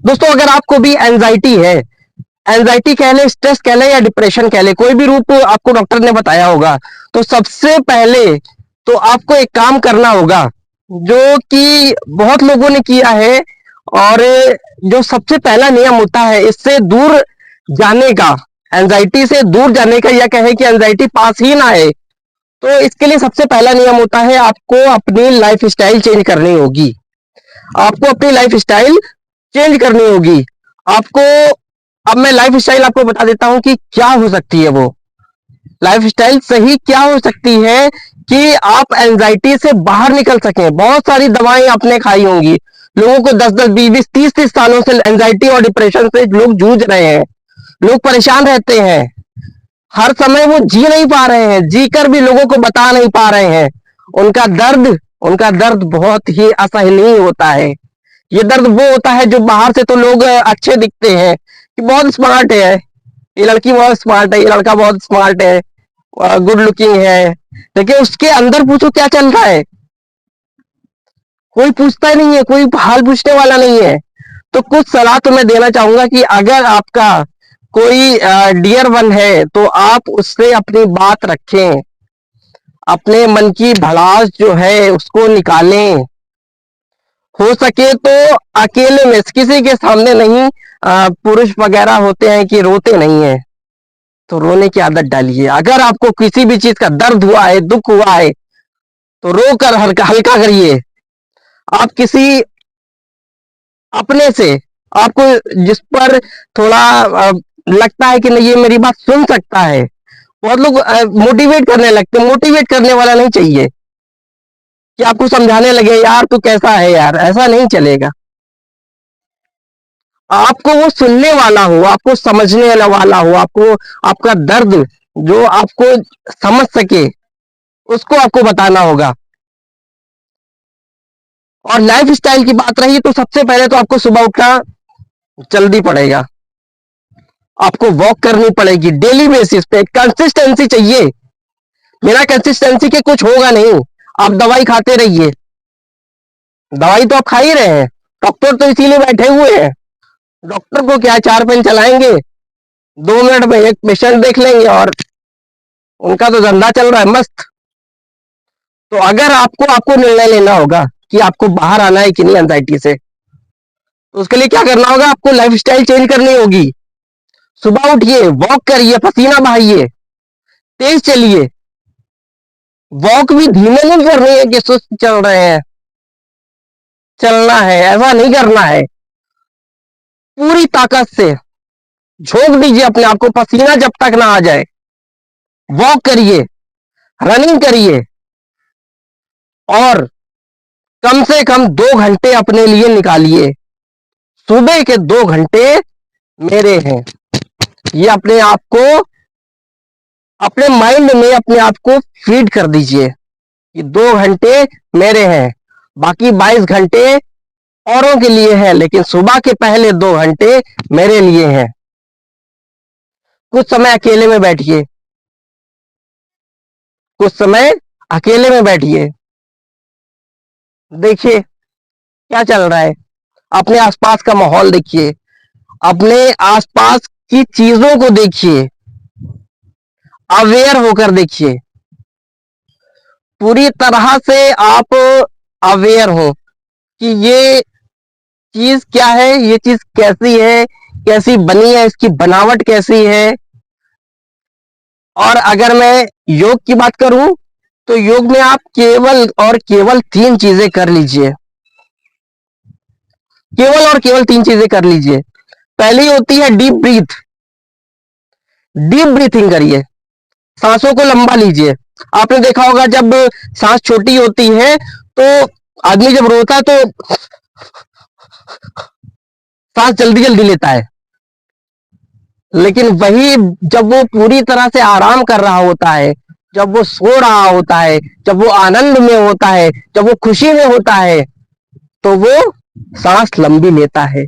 दोस्तों, अगर आपको भी एंजाइटी है, एंजाइटी कह ले, स्ट्रेस कह ले या डिप्रेशन कह ले, कोई भी रूप आपको डॉक्टर ने बताया होगा, तो सबसे पहले तो आपको एक काम करना होगा जो कि बहुत लोगों ने किया है। और जो सबसे पहला नियम होता है इससे दूर जाने का, एंजाइटी से दूर जाने का, या कहे कि एंजाइटी पास ही ना आए, तो इसके लिए सबसे पहला नियम होता है आपको अपनी लाइफ स्टाइल चेंज करनी होगी। आपको अपनी लाइफ स्टाइल चेंज करनी होगी आपको। अब मैं लाइफ स्टाइल आपको बता देता हूं कि क्या हो सकती है वो लाइफ स्टाइल सही क्या हो सकती है कि आप एंजाइटी से बाहर निकल सकें। बहुत सारी दवाएं आपने खाई होंगी, लोगों को 10-10, 20-20, 30-30 सालों से एंजाइटी और डिप्रेशन से लोग जूझ रहे हैं, लोग परेशान रहते हैं। हर समय वो जी नहीं पा रहे हैं, जी कर भी लोगों को बता नहीं पा रहे हैं। उनका दर्द उनका दर्द बहुत ही असहनीय होता है। ये दर्द वो होता है जो बाहर से तो लोग अच्छे दिखते हैं कि बहुत स्मार्ट है, ये लड़की बहुत स्मार्ट है, ये लड़का बहुत स्मार्ट है, गुड लुकिंग है, लेकिन उसके अंदर पूछो क्या चल रहा है, कोई पूछता नहीं है, कोई हाल पूछने वाला नहीं है। तो कुछ सलाह तो मैं देना चाहूंगा कि अगर आपका कोई डियर वन है तो आप उससे अपनी बात रखें, अपने मन की भड़ास जो है उसको निकालें। हो सके तो अकेले में, किसी के सामने नहीं। पुरुष वगैरह होते हैं कि रोते नहीं है, तो रोने की आदत डालिए। अगर आपको किसी भी चीज का दर्द हुआ है, दुख हुआ है, तो रो कर हल्का हल्का करिए। आप किसी अपने से, आपको जिस पर थोड़ा लगता है कि नहीं ये मेरी बात सुन सकता है, बहुत लोग मोटिवेट करने लगते हैं, मोटिवेट करने वाला नहीं चाहिए कि आपको समझाने लगे यार तू कैसा है यार, ऐसा नहीं चलेगा। आपको वो सुनने वाला हो, आपको समझने वाला हो, आपको आपका दर्द जो आपको समझ सके, उसको आपको बताना होगा। और लाइफ स्टाइल की बात रही तो सबसे पहले तो आपको सुबह उठना जल्दी पड़ेगा, आपको वॉक करनी पड़ेगी डेली बेसिस पे, कंसिस्टेंसी चाहिए। बिना कंसिस्टेंसी के कुछ होगा नहीं। आप दवाई खाते रहिए, दवाई तो आप खा ही रहे हैं, डॉक्टर तो इसीलिए बैठे हुए हैं। डॉक्टर को क्या, 4 पेन चलाएंगे, 2 मिनट में एक पेशेंट देख लेंगे और उनका तो धंधा चल रहा है मस्त। तो अगर आपको आपको निर्णय लेना होगा कि आपको बाहर आना है कि नहीं एंजाइटी से, तो उसके लिए क्या करना होगा, आपको लाइफ स्टाइल चेंज करनी होगी। सुबह उठिए, वॉक करिए, पसीना बहाइए, तेज चलिए। वॉक भी धीमे नहीं करनी है कि सुस्त चल रहे हैं, चलना है, ऐसा नहीं करना है। पूरी ताकत से झोंक दीजिए अपने आप को, पसीना जब तक ना आ जाए। वॉक करिए, रनिंग करिए, और कम से कम 2 घंटे अपने लिए निकालिए। सुबह के 2 घंटे मेरे हैं। ये अपने आप को, अपने माइंड में अपने आप को फीड कर दीजिए कि 2 घंटे मेरे हैं, बाकी 22 घंटे औरों के लिए है, लेकिन सुबह के पहले 2 घंटे मेरे लिए हैं। कुछ समय अकेले में बैठिए, कुछ समय अकेले में बैठिए, देखिए क्या चल रहा है, अपने आसपास का माहौल देखिए, अपने आसपास की चीजों को देखिए, अवेयर होकर देखिए, पूरी तरह से आप अवेयर हो कि ये चीज क्या है, ये चीज कैसी है, कैसी बनी है, इसकी बनावट कैसी है। और अगर मैं योग की बात करूं तो योग में आप केवल और केवल 3 चीजें कर लीजिए, केवल और केवल 3 चीजें कर लीजिए। पहली होती है डीप ब्रीथ, डीप ब्रीथिंग करिए, सांसों को लंबा लीजिए। आपने देखा होगा जब सांस छोटी होती है तो आदमी जब रोता है तो सांस जल्दी जल्दी लेता है, लेकिन वही जब वो पूरी तरह से आराम कर रहा होता है, जब वो सो रहा होता है, जब वो आनंद में होता है, जब वो खुशी में होता है, तो वो सांस लंबी लेता है।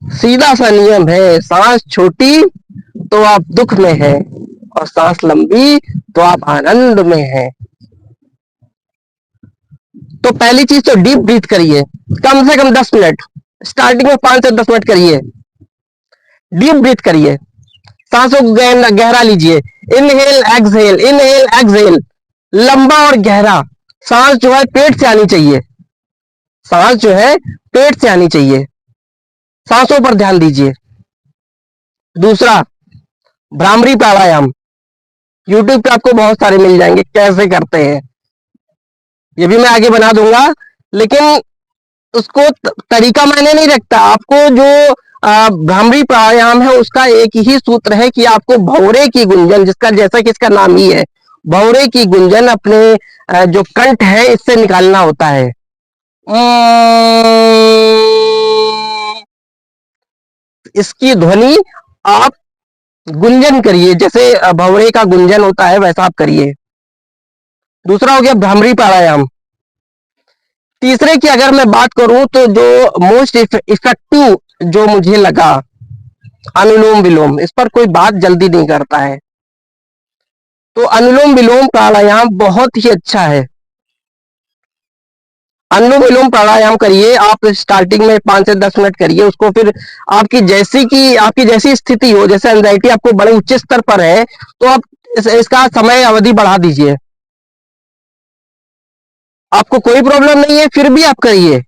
सीधा सा नियम है, सांस छोटी तो आप दुख में हैं, और सांस लंबी तो आप आनंद में हैं। तो पहली चीज तो डीप ब्रीथ करिए, कम से कम 10 मिनट। स्टार्टिंग में 5 से 10 मिनट करिए, डीप ब्रीथ करिए, सांसों को गहरा लीजिए, इनहेल एक्सहेल, इनहेल एक्सहेल, लंबा और गहरा। सांस जो है पेट से आनी चाहिए, सांस जो है पेट से आनी चाहिए, सांसों पर ध्यान दीजिए। दूसरा, भ्रामरी प्राणायाम, यूट्यूब पे आपको बहुत सारे मिल जाएंगे कैसे करते हैं, ये भी मैं आगे बना दूंगा, लेकिन उसको तरीका मैंने नहीं रखता। आपको जो भ्रामरी प्राणायाम है उसका एक ही सूत्र है कि आपको भौरे की गुंजन, जिसका जैसा कि इसका नाम ही है, भौरे की गुंजन अपने जो कंठ है इससे निकालना होता है। इसकी ध्वनि आप गुंजन करिए, जैसे भौरे का गुंजन होता है वैसा आप करिए। दूसरा हो गया भ्रामरी प्राणायाम। तीसरे की अगर मैं बात करूं तो जो मोस्ट इफेक्टिव जो मुझे लगा, अनुलोम विलोम। इस पर कोई बात जल्दी नहीं करता है, तो अनुलोम विलोम प्राणायाम बहुत ही अच्छा है। अनुलोम विलोम प्राणायाम करिए आप, स्टार्टिंग में 5 से 10 मिनट करिए उसको, फिर आपकी जैसी स्थिति हो, जैसे एंजाइटी आपको बड़े उच्च स्तर पर है तो आप इसका समय अवधि बढ़ा दीजिए। आपको कोई प्रॉब्लम नहीं है फिर भी आप करिए।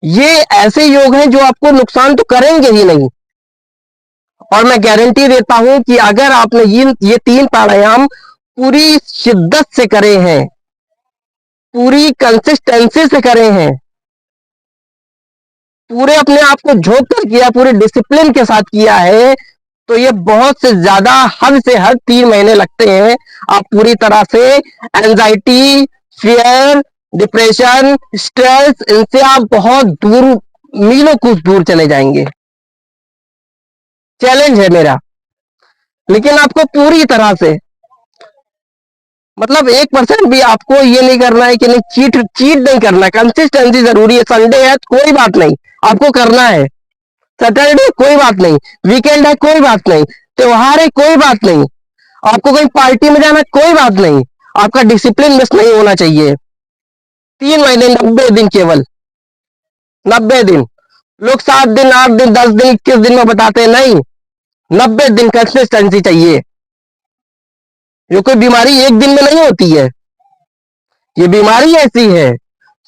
ये ऐसे योग हैं जो आपको नुकसान तो करेंगे ही नहीं, और मैं गारंटी देता हूं कि अगर आपने ये 3 प्राणायाम पूरी शिद्दत से करे हैं, पूरी कंसिस्टेंसी से करे हैं, पूरे अपने आप को झोंक कर किया, पूरे डिसिप्लिन के साथ किया है, तो ये बहुत से ज्यादा, हद से हद 3 महीने लगते हैं, आप पूरी तरह से एंजाइटी, फियर, डिप्रेशन, स्ट्रेस, इनसे आप बहुत दूर, मीलों कुछ दूर चले जाएंगे। चैलेंज है मेरा, लेकिन आपको पूरी तरह से, मतलब 1% भी आपको ये नहीं करना है कि नहीं, चीट चीट नहीं करना, कंसिस्टेंसी जरूरी है। संडे है कोई बात नहीं, आपको करना है। सैटरडे कोई बात नहीं, वीकेंड है कोई बात नहीं, त्योहार है कोई बात नहीं, आपको कहीं पार्टी में जाना कोई बात नहीं, आपका डिसिप्लिन मिस नहीं होना चाहिए। 3 महीने, 90 दिन, केवल 90 दिन। लोग 7 दिन, 8 दिन, 10 दिन, 21 दिन में बताते हैं, नहीं, 90 दिन कंसिस्टेंसी चाहिए। ये कोई बीमारी एक दिन में नहीं होती है, ये बीमारी ऐसी है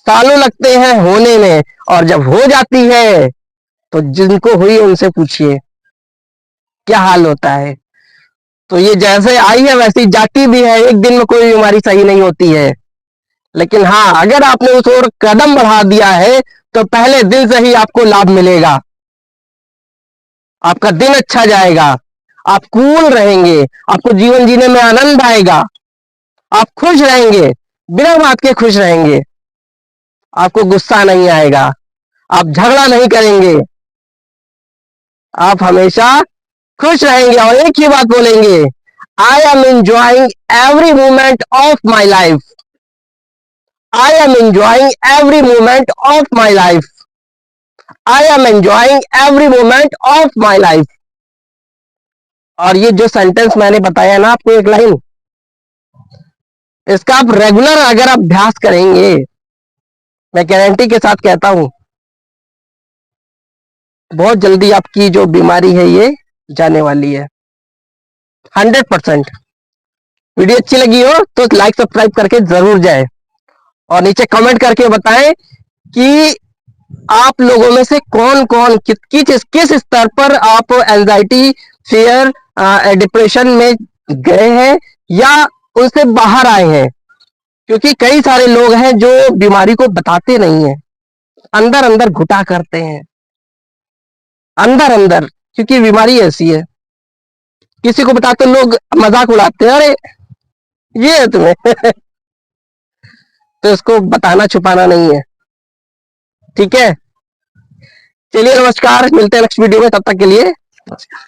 सालों लगते हैं होने में, और जब हो जाती है तो जिनको हुई उनसे पूछिए क्या हाल होता है। तो ये जैसे आई है वैसी जाती भी है, एक दिन में कोई बीमारी सही नहीं होती है। लेकिन हाँ, अगर आपने उस ओर कदम बढ़ा दिया है तो पहले दिन से ही आपको लाभ मिलेगा, आपका दिन अच्छा जाएगा, आप कूल रहेंगे, आपको जीवन जीने में आनंद आएगा, आप खुश रहेंगे, बिना बात के खुश रहेंगे, आपको गुस्सा नहीं आएगा, आप झगड़ा नहीं करेंगे, आप हमेशा खुश रहेंगे और एक ही बात बोलेंगे, I am enjoying every moment of my life, I am enjoying every moment of my life, I am enjoying every moment of my life. और ये जो सेंटेंस मैंने बताया ना आपको, एक लाइन, इसका आप रेगुलर अगर आप अभ्यास करेंगे, मैं गारंटी के साथ कहता हूं, बहुत जल्दी आपकी जो बीमारी है ये जाने वाली है, 100%। वीडियो अच्छी लगी हो तो लाइक सब्सक्राइब करके जरूर जाए, और नीचे कमेंट करके बताएं कि आप लोगों में से कौन कौन किस स्तर पर आप एंजाइटी, फियर, डिप्रेशन में गए हैं या उनसे बाहर आए हैं। क्योंकि कई सारे लोग हैं जो बीमारी को बताते नहीं है, अंदर अंदर घुटा करते हैं, अंदर अंदर, क्योंकि बीमारी ऐसी है, किसी को बताते लोग मजाक उड़ाते हैं, अरे ये है तुम्हें तो इसको बताना छुपाना नहीं है, ठीक है। चलिए नमस्कार, मिलते हैं नेक्स्ट वीडियो में, तब तक के लिए नमस्कार।